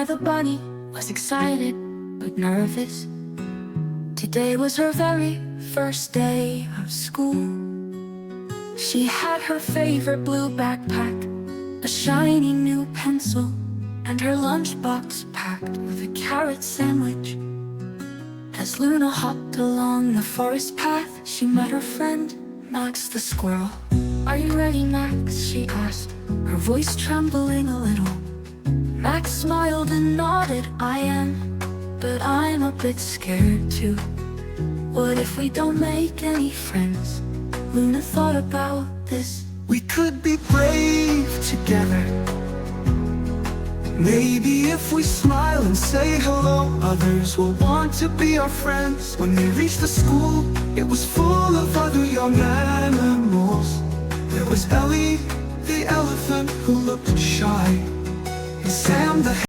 the bunny was excited but nervous. Today was her very first day of school. She had her favorite blue backpack, a shiny new pencil, and her lunchbox packed with a carrot sandwich. As Luna hopped along the forest path, she met her friend, Max the squirrel. "Are you ready, Max?" she asked, her voice trembling a little. Max smiled and nodded. "I am, but I'm a bit scared too. What if we don't make any friends?" Luna thought about this. We could be brave together. Maybe if we smile and say hello, others will want to be our friends. When they reached the school, it was full of other young animals. There was Ellie, the elephant, who looked shy, and Sam the